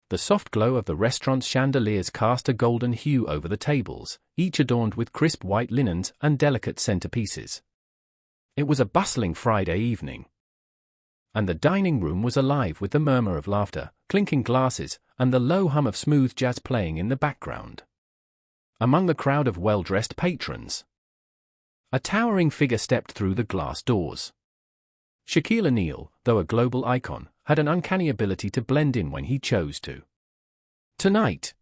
the soft glow of the restaurant's chandeliers cast a golden hue over the tables, each adorned with crisp white linens and delicate centerpieces. It was a bustling Friday evening, and the dining room was alive with the murmur of laughter, clinking glasses, and the low hum of smooth jazz playing in the background. Among the crowd of well-dressed patrons, a towering figure stepped through the glass doors. Shaquille O'Neal, though a global icon, had an uncanny ability to blend in when he chose to. Tonight,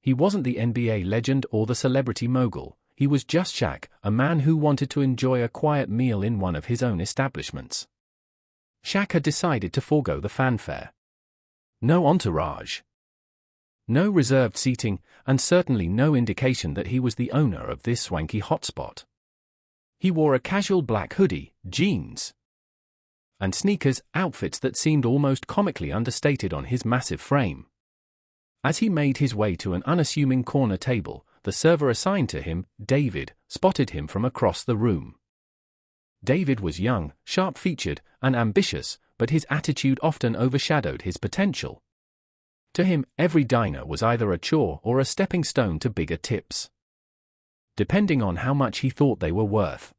he wasn't the NBA legend or the celebrity mogul, he was just Shaq, a man who wanted to enjoy a quiet meal in one of his own establishments. Shaq had decided to forego the fanfare. No entourage, no reserved seating, and certainly no indication that he was the owner of this swanky hotspot. He wore a casual black hoodie, jeans, and sneakers, outfits that seemed almost comically understated on his massive frame. As he made his way to an unassuming corner table, the server assigned to him, David, spotted him from across the room. David was young, sharp-featured, and ambitious, but his attitude often overshadowed his potential. To him, every diner was either a chore or a stepping stone to bigger tips, depending on how much he thought they were worth.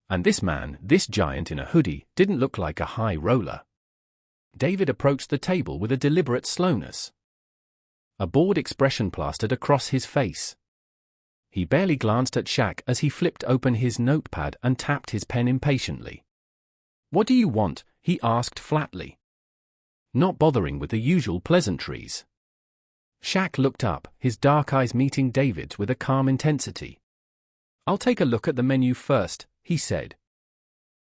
And this man, this giant in a hoodie, didn't look like a high roller. David approached the table with a deliberate slowness, a bored expression plastered across his face. He barely glanced at Shaq as he flipped open his notepad and tapped his pen impatiently. "What do you want?" he asked flatly, not bothering with the usual pleasantries. Shaq looked up, his dark eyes meeting David's with a calm intensity. "I'll take a look at the menu first," he said,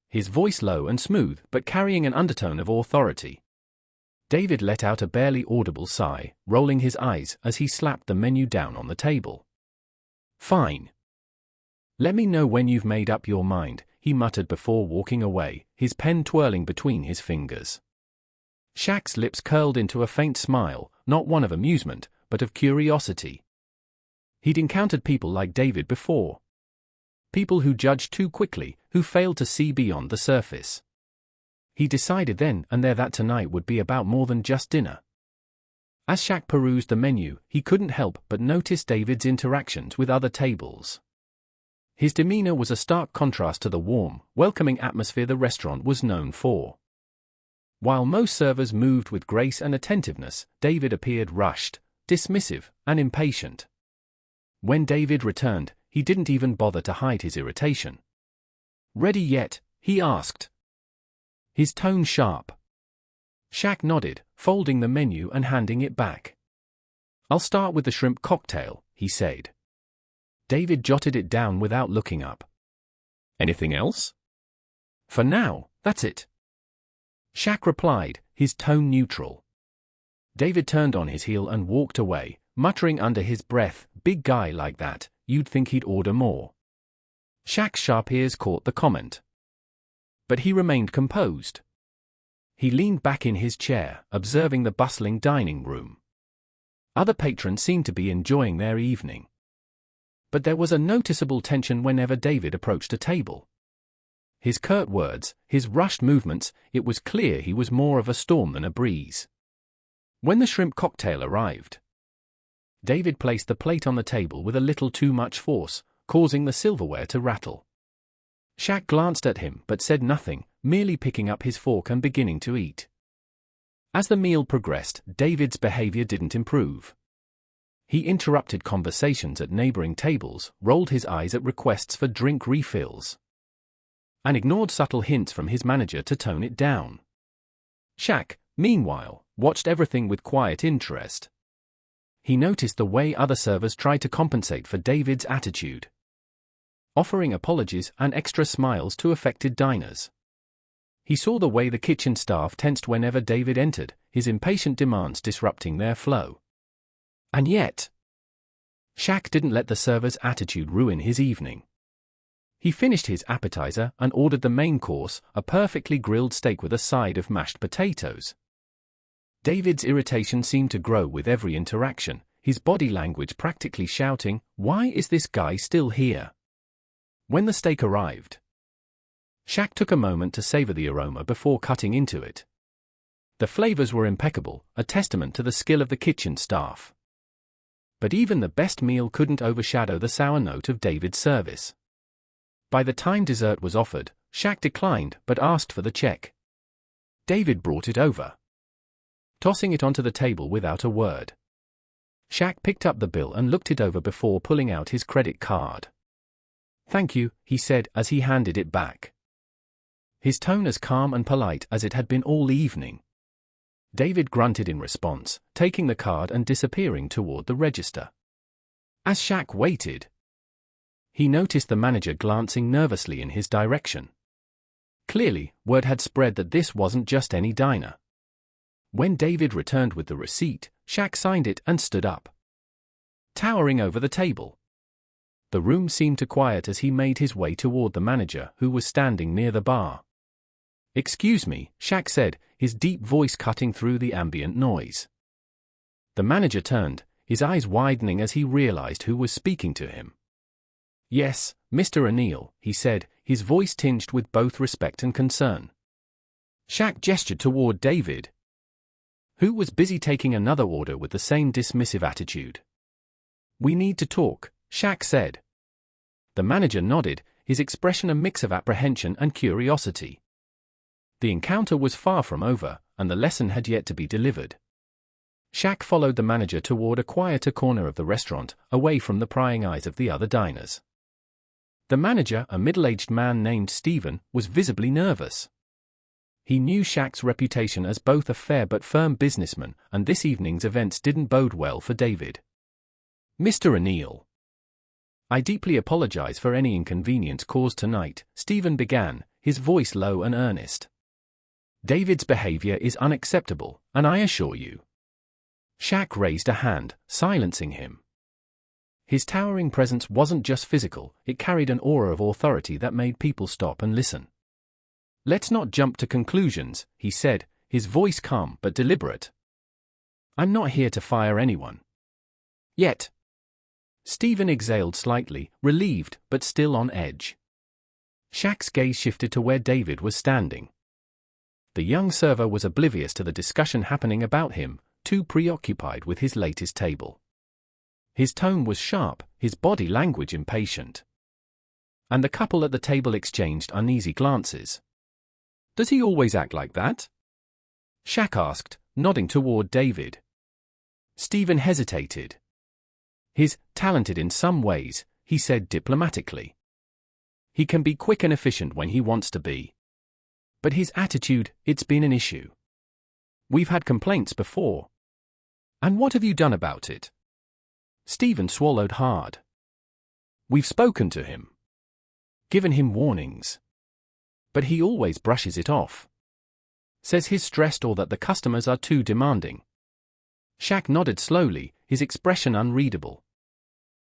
his voice low and smooth but carrying an undertone of authority. David let out a barely audible sigh, rolling his eyes as he slapped the menu down on the table. "Fine. Let me know when you've made up your mind," he muttered before walking away, his pen twirling between his fingers. Shaq's lips curled into a faint smile, not one of amusement, but of curiosity. He'd encountered people like David before. People who judged too quickly, who failed to see beyond the surface. He decided then and there that tonight would be about more than just dinner. As Shaq perused the menu, he couldn't help but notice David's interactions with other tables. His demeanor was a stark contrast to the warm, welcoming atmosphere the restaurant was known for. While most servers moved with grace and attentiveness, David appeared rushed, dismissive, and impatient. When David returned, he didn't even bother to hide his irritation. "Ready yet?" he asked, his tone sharp. Shaq nodded, folding the menu and handing it back. "I'll start with the shrimp cocktail," he said. David jotted it down without looking up. "Anything else?" "For now, that's it," Shaq replied, his tone neutral. David turned on his heel and walked away, muttering under his breath, "Big guy like that, you'd think he'd order more." Shaq's sharp ears caught the comment, but he remained composed. He leaned back in his chair, observing the bustling dining room. Other patrons seemed to be enjoying their evening, but there was a noticeable tension whenever David approached a table. His curt words, his rushed movements, it was clear he was more of a storm than a breeze. When the shrimp cocktail arrived, David placed the plate on the table with a little too much force, causing the silverware to rattle. Shaq glanced at him but said nothing, merely picking up his fork and beginning to eat. As the meal progressed, David's behavior didn't improve. He interrupted conversations at neighboring tables, rolled his eyes at requests for drink refills, and ignored subtle hints from his manager to tone it down. Shaq, meanwhile, watched everything with quiet interest. He noticed the way other servers tried to compensate for David's attitude, offering apologies and extra smiles to affected diners. He saw the way the kitchen staff tensed whenever David entered, his impatient demands disrupting their flow. And yet, Shaq didn't let the server's attitude ruin his evening. He finished his appetizer and ordered the main course, a perfectly grilled steak with a side of mashed potatoes. David's irritation seemed to grow with every interaction, his body language practically shouting, "Why is this guy still here?" When the steak arrived, Shaq took a moment to savor the aroma before cutting into it. The flavors were impeccable, a testament to the skill of the kitchen staff. But even the best meal couldn't overshadow the sour note of David's service. By the time dessert was offered, Shaq declined but asked for the check. David brought it over, tossing it onto the table without a word. Shaq picked up the bill and looked it over before pulling out his credit card. "Thank you," he said as he handed it back, his tone as calm and polite as it had been all evening. David grunted in response, taking the card and disappearing toward the register. As Shaq waited, he noticed the manager glancing nervously in his direction. Clearly, word had spread that this wasn't just any diner. When David returned with the receipt, Shaq signed it and stood up, towering over the table. The room seemed to quiet as he made his way toward the manager, who was standing near the bar. "Excuse me," Shaq said, his deep voice cutting through the ambient noise. The manager turned, his eyes widening as he realized who was speaking to him. "Yes, Mr. O'Neal," he said, his voice tinged with both respect and concern. Shaq gestured toward David, who was busy taking another order with the same dismissive attitude. "We need to talk," Shaq said. The manager nodded, his expression a mix of apprehension and curiosity. The encounter was far from over, and the lesson had yet to be delivered. Shaq followed the manager toward a quieter corner of the restaurant, away from the prying eyes of the other diners. The manager, a middle-aged man named Stephen, was visibly nervous. He knew Shaq's reputation as both a fair but firm businessman, and this evening's events didn't bode well for David. "Mr. O'Neal, I deeply apologize for any inconvenience caused tonight," Stephen began, his voice low and earnest. "David's behavior is unacceptable, and I assure you." Shaq raised a hand, silencing him. His towering presence wasn't just physical, it carried an aura of authority that made people stop and listen. "Let's not jump to conclusions," he said, his voice calm but deliberate. "I'm not here to fire anyone. Yet." Stephen exhaled slightly, relieved, but still on edge. Shaq's gaze shifted to where David was standing. The young server was oblivious to the discussion happening about him, too preoccupied with his latest table. His tone was sharp, his body language impatient. And the couple at the table exchanged uneasy glances. "Does he always act like that?" Shaq asked, nodding toward David. Stephen hesitated. "He's talented in some ways," he said diplomatically. "He can be quick and efficient when he wants to be. But his attitude, it's been an issue. We've had complaints before." "And what have you done about it?" Stephen swallowed hard. "We've spoken to him. Given him warnings. But he always brushes it off. Says he's stressed or that the customers are too demanding." Shaq nodded slowly, his expression unreadable.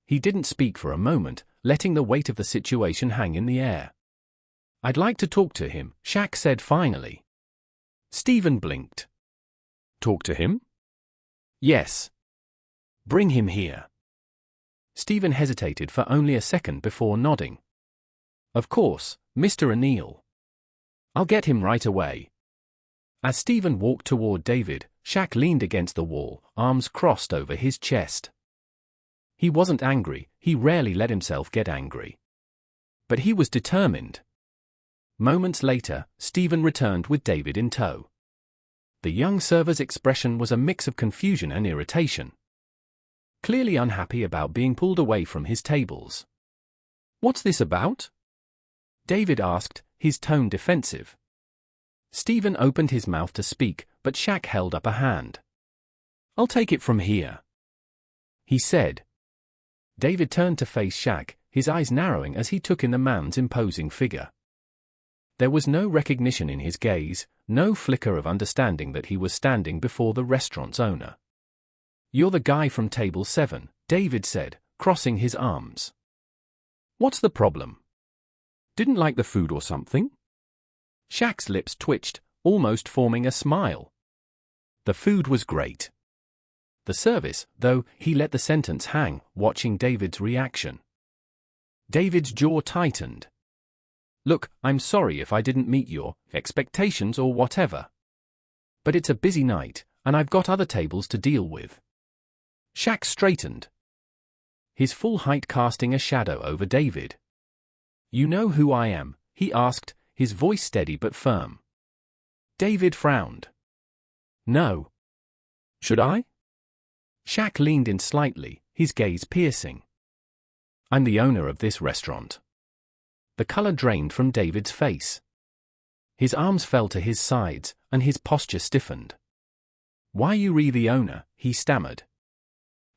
He didn't speak for a moment, letting the weight of the situation hang in the air. "I'd like to talk to him," Shaq said finally. Stephen blinked. "Talk to him?" "Yes." "Bring him here." Stephen hesitated for only a second before nodding. "Of course, Mr. O'Neal. I'll get him right away." As Stephen walked toward David, Shaq leaned against the wall, arms crossed over his chest. He wasn't angry, he rarely let himself get angry. But he was determined. Moments later, Stephen returned with David in tow. The young server's expression was a mix of confusion and irritation. Clearly unhappy about being pulled away from his tables. "What's this about?" David asked, his tone defensive. Stephen opened his mouth to speak, but Shaq held up a hand. "I'll take it from here," he said. David turned to face Shaq, his eyes narrowing as he took in the man's imposing figure. There was no recognition in his gaze, no flicker of understanding that he was standing before the restaurant's owner. "You're the guy from table 7, David said, crossing his arms. "What's the problem? Didn't like the food or something?" Shaq's lips twitched, almost forming a smile. The food was great. The service, though, he let the sentence hang, watching David's reaction. David's jaw tightened. "Look, I'm sorry if I didn't meet your expectations or whatever. But it's a busy night, and I've got other tables to deal with. Shaq straightened, his full height casting a shadow over David. You know who I am? He asked, his voice steady but firm. David frowned. No. Should I? Shaq leaned in slightly, his gaze piercing. I'm the owner of this restaurant. The color drained from David's face. His arms fell to his sides, and his posture stiffened. Why you the owner? He stammered.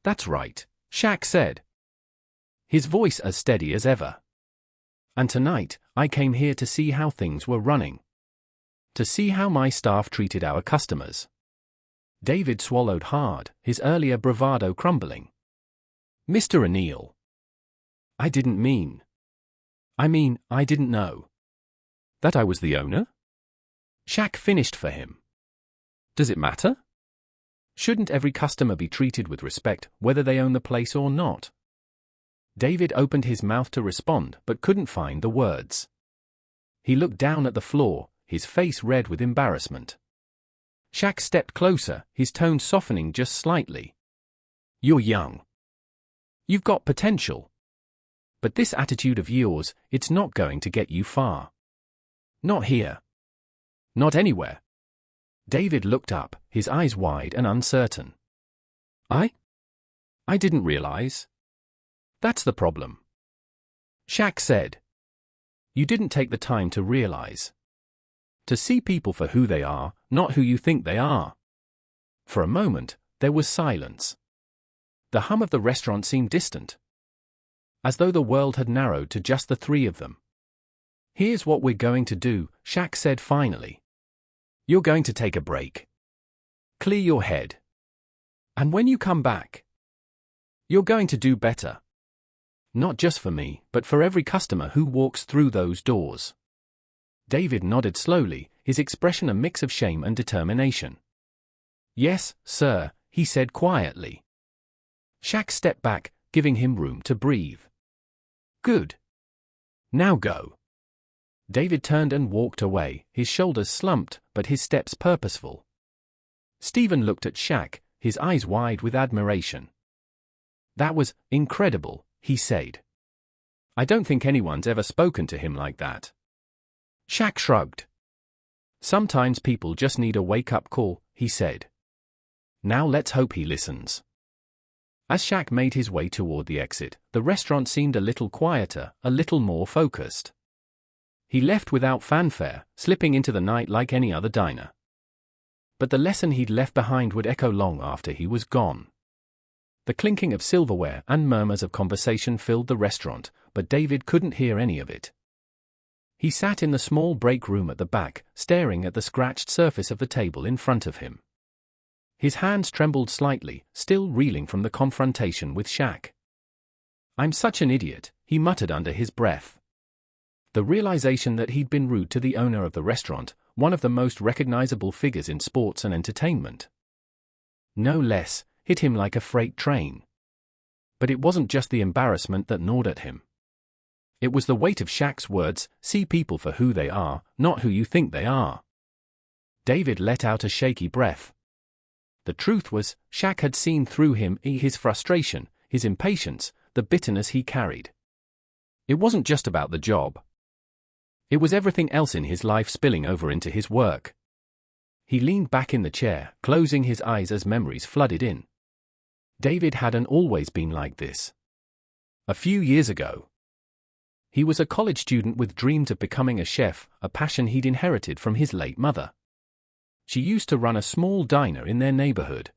That's right, Shaq said, his voice as steady as ever. And tonight, I came here to see how things were running. To see how my staff treated our customers. David swallowed hard, his earlier bravado crumbling. Mr. O'Neal. I didn't mean. I didn't know. That I was the owner? Shaq finished for him. Does it matter? Shouldn't every customer be treated with respect, whether they own the place or not? David opened his mouth to respond, but couldn't find the words. He looked down at the floor, his face red with embarrassment. Shaq stepped closer, his tone softening just slightly. You're young. You've got potential. But this attitude of yours, it's not going to get you far. Not here. Not anywhere. David looked up, his eyes wide and uncertain. I didn't realize. That's the problem. Shaq said. You didn't take the time to realize. To see people for who they are, not who you think they are. For a moment, there was silence. The hum of the restaurant seemed distant. As though the world had narrowed to just the three of them. Here's what we're going to do, Shaq said finally. You're going to take a break. Clear your head. And when you come back, you're going to do better. Not just for me, but for every customer who walks through those doors. David nodded slowly, his expression a mix of shame and determination. Yes, sir, he said quietly. Shaq stepped back, giving him room to breathe. Good. Now go. David turned and walked away, his shoulders slumped, but his steps purposeful. Stephen looked at Shaq, his eyes wide with admiration. That was incredible, he said. I don't think anyone's ever spoken to him like that. Shaq shrugged. Sometimes people just need a wake-up call, he said. Now let's hope he listens. As Shaq made his way toward the exit, the restaurant seemed a little quieter, a little more focused. He left without fanfare, slipping into the night like any other diner. But the lesson he'd left behind would echo long after he was gone. The clinking of silverware and murmurs of conversation filled the restaurant, but David couldn't hear any of it. He sat in the small break room at the back, staring at the scratched surface of the table in front of him. His hands trembled slightly, still reeling from the confrontation with Shaq. I'm such an idiot, he muttered under his breath. The realization that he'd been rude to the owner of the restaurant, one of the most recognizable figures in sports and entertainment. No less, hit him like a freight train. But it wasn't just the embarrassment that gnawed at him. It was the weight of Shaq's words, see people for who they are, not who you think they are. David let out a shaky breath. The truth was, Shaq had seen through him, his frustration, his impatience, the bitterness he carried. It wasn't just about the job. It was everything else in his life spilling over into his work. He leaned back in the chair, closing his eyes as memories flooded in. David hadn't always been like this. A few years ago, he was a college student with dreams of becoming a chef, a passion he'd inherited from his late mother. She used to run a small diner in their neighborhood.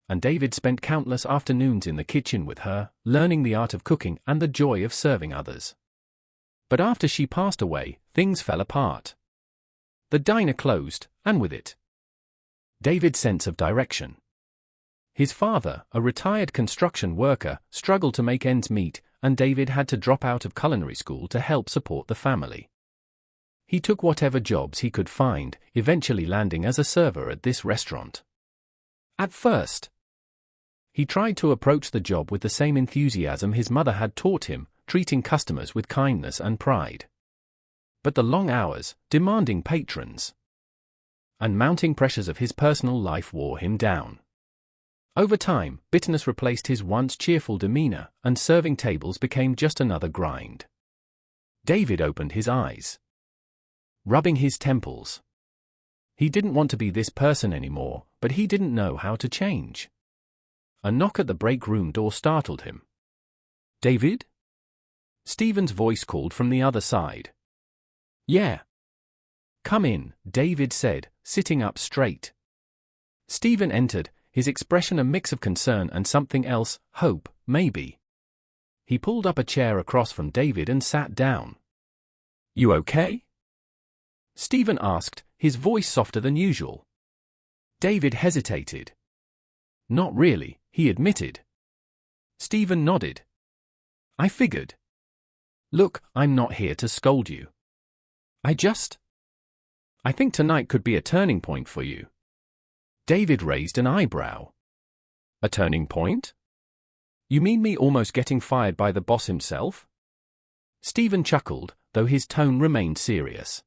And David spent countless afternoons in the kitchen with her, learning the art of cooking and the joy of serving others. But after she passed away, things fell apart. The diner closed, and with it, David's sense of direction. His father, a retired construction worker, struggled to make ends meet, and David had to drop out of culinary school to help support the family. He took whatever jobs he could find, eventually landing as a server at this restaurant. At first, he tried to approach the job with the same enthusiasm his mother had taught him, treating customers with kindness and pride. But the long hours, demanding patrons, and mounting pressures of his personal life wore him down. Over time, bitterness replaced his once cheerful demeanor, and serving tables became just another grind. David opened his eyes, rubbing his temples. He didn't want to be this person anymore, but he didn't know how to change. A knock at the break room door startled him. "David?" Stephen's voice called from the other side. "Yeah." "Come in," David said, sitting up straight. Stephen entered, his expression a mix of concern and something else, hope, maybe. He pulled up a chair across from David and sat down. "You okay?" Stephen asked, his voice softer than usual. David hesitated. "Not really," he admitted. Stephen nodded. "I figured. Look, I'm not here to scold you. I think tonight could be a turning point for you." David raised an eyebrow. "A turning point? You mean me almost getting fired by the boss himself?" Stephen chuckled, though his tone remained serious.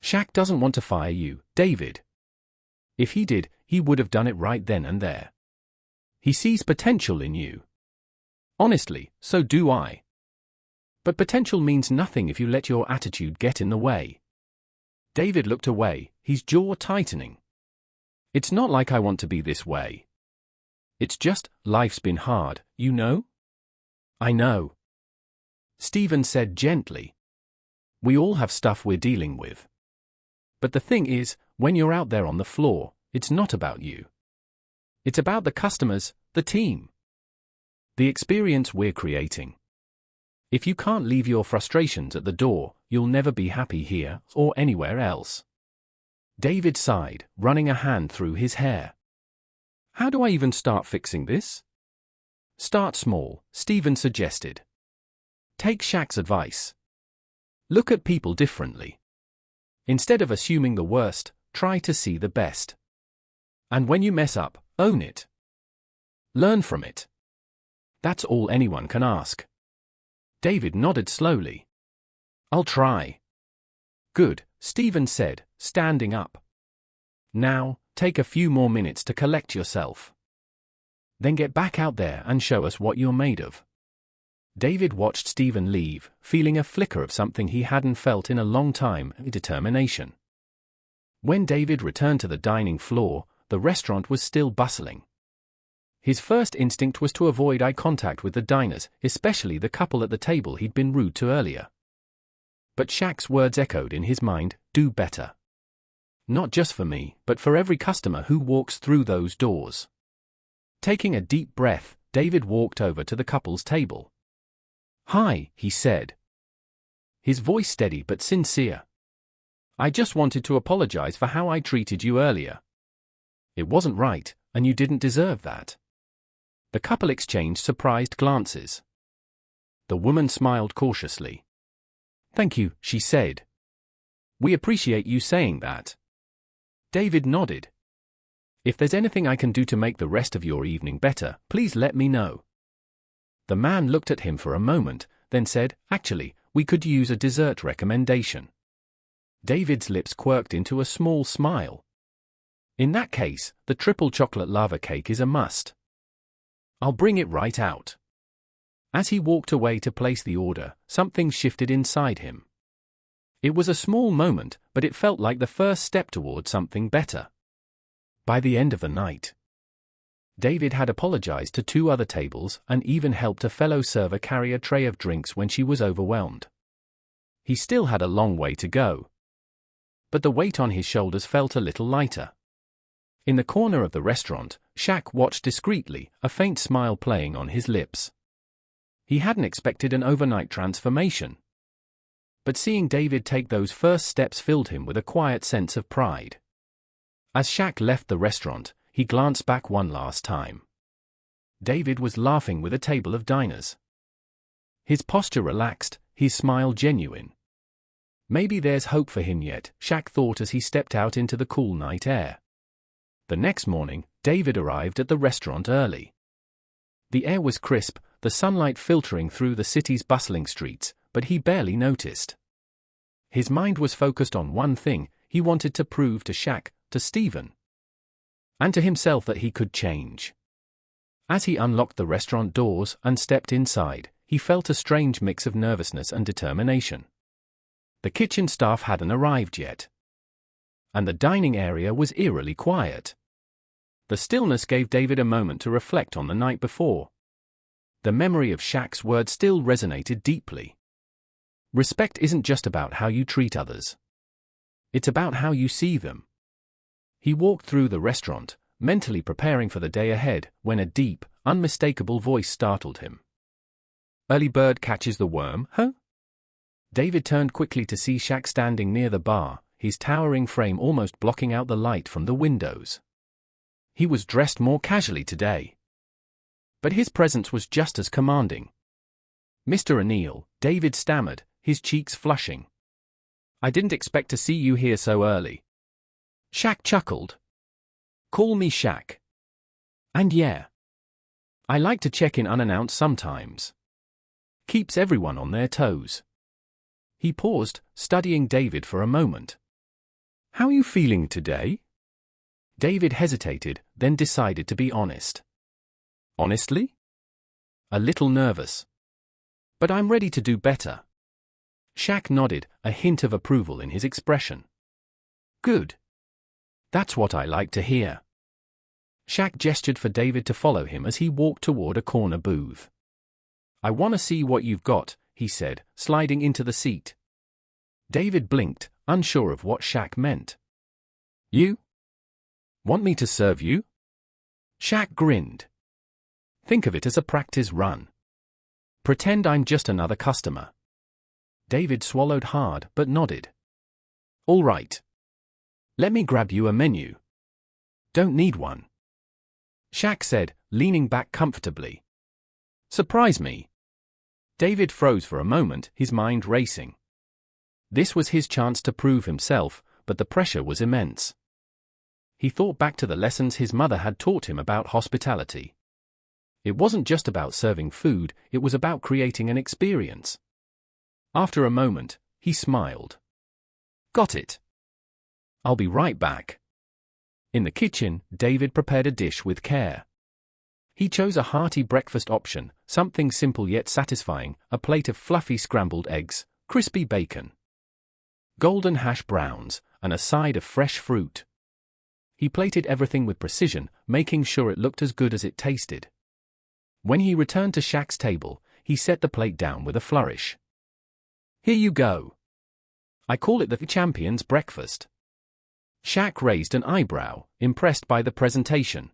"Shaq doesn't want to fire you, David. If he did, he would have done it right then and there. He sees potential in you. Honestly, so do I. But potential means nothing if you let your attitude get in the way." David looked away, his jaw tightening. "It's not like I want to be this way. It's just, life's been hard, you know?" "I know," Stephen said gently. "We all have stuff we're dealing with. But the thing is, when you're out there on the floor, it's not about you. It's about the customers, the team, the experience we're creating. If you can't leave your frustrations at the door, you'll never be happy here or anywhere else." David sighed, running a hand through his hair. "How do I even start fixing this?" "Start small," Stephen suggested. "Take Shaq's advice. Look at people differently. Instead of assuming the worst, try to see the best. And when you mess up, own it. Learn from it. That's all anyone can ask." David nodded slowly. "I'll try." "Good," Stephen said, standing up. "Now, take a few more minutes to collect yourself. Then get back out there and show us what you're made of." David watched Stephen leave, feeling a flicker of something he hadn't felt in a long time, determination. When David returned to the dining floor, the restaurant was still bustling. His first instinct was to avoid eye contact with the diners, especially the couple at the table he'd been rude to earlier. But Shaq's words echoed in his mind, "Do better. Not just for me, but for every customer who walks through those doors." Taking a deep breath, David walked over to the couple's table. "Hi," he said, his voice steady but sincere. "I just wanted to apologize for how I treated you earlier. It wasn't right, and you didn't deserve that." The couple exchanged surprised glances. The woman smiled cautiously. "Thank you," she said. "We appreciate you saying that." David nodded. "If there's anything I can do to make the rest of your evening better, please let me know." The man looked at him for a moment, then said, "Actually, we could use a dessert recommendation." David's lips quirked into a small smile. "In that case, the triple chocolate lava cake is a must. I'll bring it right out." As he walked away to place the order, something shifted inside him. It was a small moment, but it felt like the first step toward something better. By the end of the night, David had apologized to 2 other tables and even helped a fellow server carry a tray of drinks when she was overwhelmed. He still had a long way to go, but the weight on his shoulders felt a little lighter. In the corner of the restaurant, Shaq watched discreetly, a faint smile playing on his lips. He hadn't expected an overnight transformation, but seeing David take those first steps filled him with a quiet sense of pride. As Shaq left the restaurant, he glanced back one last time. David was laughing with a table of diners. His posture relaxed, his smile genuine. Maybe there's hope for him yet, Shaq thought as he stepped out into the cool night air. The next morning, David arrived at the restaurant early. The air was crisp, the sunlight filtering through the city's bustling streets, but he barely noticed. His mind was focused on one thing: He wanted to prove to Shaq, to Stephen, and to himself that he could change. As he unlocked the restaurant doors and stepped inside, he felt a strange mix of nervousness and determination. The kitchen staff hadn't arrived yet, and the dining area was eerily quiet. The stillness gave David a moment to reflect on the night before. The memory of Shaq's words still resonated deeply. Respect isn't just about how you treat others. It's about how you see them. He walked through the restaurant, mentally preparing for the day ahead, when a deep, unmistakable voice startled him. "Early bird catches the worm, huh?" David turned quickly to see Shaq standing near the bar, his towering frame almost blocking out the light from the windows. He was dressed more casually today, but his presence was just as commanding. "Mr. O'Neal," David stammered, his cheeks flushing. "I didn't expect to see you here so early." Shaq chuckled. "Call me Shaq. And yeah, I like to check in unannounced sometimes. Keeps everyone on their toes." He paused, studying David for a moment. "How are you feeling today?" David hesitated, then decided to be honest. "Honestly? A little nervous. But I'm ready to do better." Shaq nodded, a hint of approval in his expression. "Good. That's what I like to hear." Shaq gestured for David to follow him as he walked toward a corner booth. "I want to see what you've got," he said, sliding into the seat. David blinked, unsure of what Shaq meant. "You? Want me to serve you?" Shaq grinned. "Think of it as a practice run. Pretend I'm just another customer." David swallowed hard but nodded. "All right. Let me grab you a menu." "Don't need one," Shaq said, leaning back comfortably. "Surprise me." David froze for a moment, his mind racing. This was his chance to prove himself, but the pressure was immense. He thought back to the lessons his mother had taught him about hospitality. It wasn't just about serving food, it was about creating an experience. After a moment, he smiled. "Got it. I'll be right back." In the kitchen, David prepared a dish with care. He chose a hearty breakfast option, something simple yet satisfying, a plate of fluffy scrambled eggs, crispy bacon, golden hash browns, and a side of fresh fruit. He plated everything with precision, making sure it looked as good as it tasted. When he returned to Shaq's table, he set the plate down with a flourish. "Here you go. I call it the champion's breakfast." Shaq raised an eyebrow, impressed by the presentation.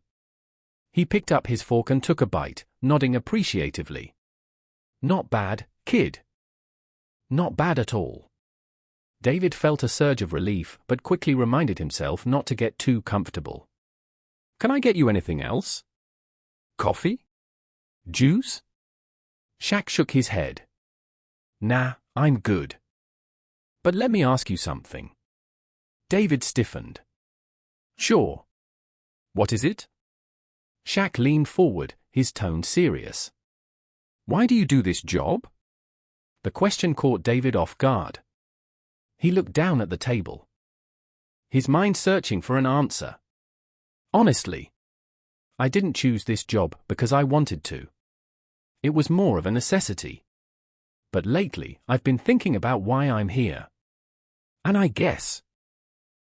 He picked up his fork and took a bite, nodding appreciatively. "Not bad, kid. Not bad at all." David felt a surge of relief, but quickly reminded himself not to get too comfortable. "Can I get you anything else? Coffee? Juice?" Shaq shook his head. "Nah, I'm good. But let me ask you something." David stiffened. "Sure. What is it?" Shaq leaned forward, his tone serious. "Why do you do this job?" The question caught David off guard. He looked down at the table, his mind searching for an answer. "Honestly, I didn't choose this job because I wanted to. It was more of a necessity. But lately, I've been thinking about why I'm here. And I guess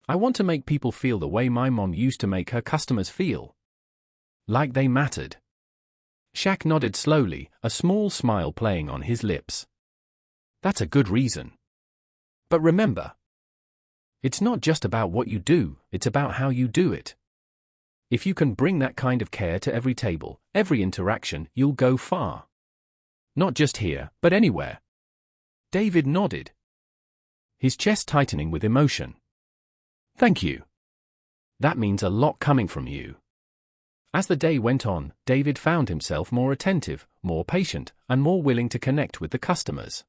I want to make people feel the way my mom used to make her customers feel. Like they mattered." Shaq nodded slowly, a small smile playing on his lips. "That's a good reason. But remember, it's not just about what you do, it's about how you do it. If you can bring that kind of care to every table, every interaction, you'll go far. Not just here, but anywhere." David nodded, his chest tightening with emotion. "Thank you. That means a lot coming from you." As the day went on, David found himself more attentive, more patient, and more willing to connect with the customers.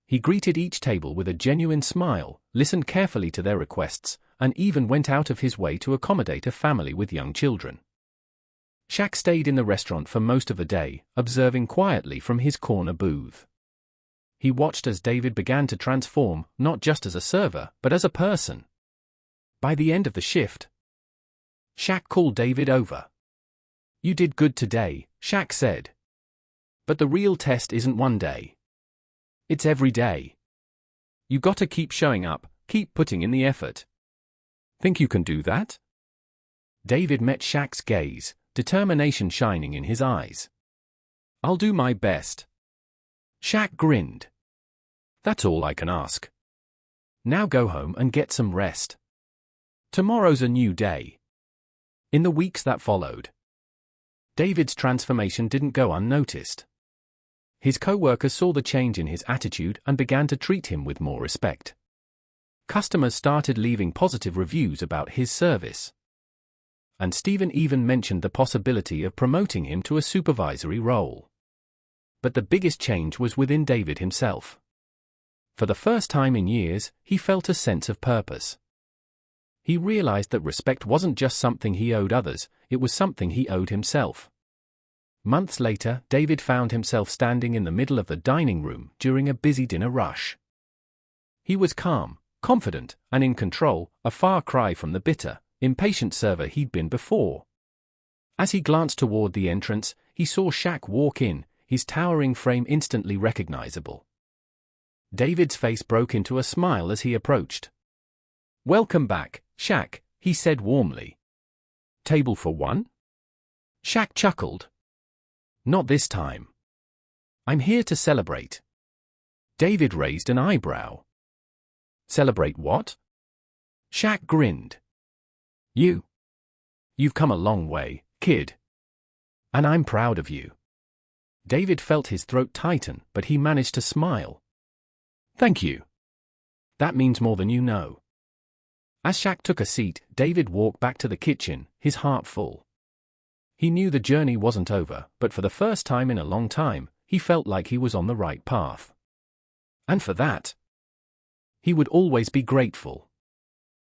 He greeted each table with a genuine smile, listened carefully to their requests, and even went out of his way to accommodate a family with young children. Shaq stayed in the restaurant for most of the day, observing quietly from his corner booth. He watched as David began to transform, not just as a server, but as a person. By the end of the shift, Shaq called David over. "You did good today," Shaq said. "But the real test isn't one day. It's every day. You gotta keep showing up, keep putting in the effort. Think you can do that?" David met Shaq's gaze, determination shining in his eyes. "I'll do my best." Shaq grinned. "That's all I can ask. Now go home and get some rest. Tomorrow's a new day." In the weeks that followed, David's transformation didn't go unnoticed. His co-workers saw the change in his attitude and began to treat him with more respect. Customers started leaving positive reviews about his service. And Stephen even mentioned the possibility of promoting him to a supervisory role. But the biggest change was within David himself. For the first time in years, he felt a sense of purpose. He realized that respect wasn't just something he owed others, it was something he owed himself. Months later, David found himself standing in the middle of the dining room during a busy dinner rush. He was calm, confident, and in control, a far cry from the bitter, impatient server he'd been before. As he glanced toward the entrance, he saw Shaq walk in, his towering frame instantly recognizable. David's face broke into a smile as he approached. "Welcome back, Shaq," he said warmly. "Table for one?" Shaq chuckled. "Not this time. I'm here to celebrate." David raised an eyebrow. "Celebrate what?" Shaq grinned. You've come a long way, kid. And I'm proud of you." David felt his throat tighten, but he managed to smile. "Thank you. That means more than you know." As Shaq took a seat, David walked back to the kitchen, his heart full. He knew the journey wasn't over, but for the first time in a long time, he felt like he was on the right path. And for that, he would always be grateful.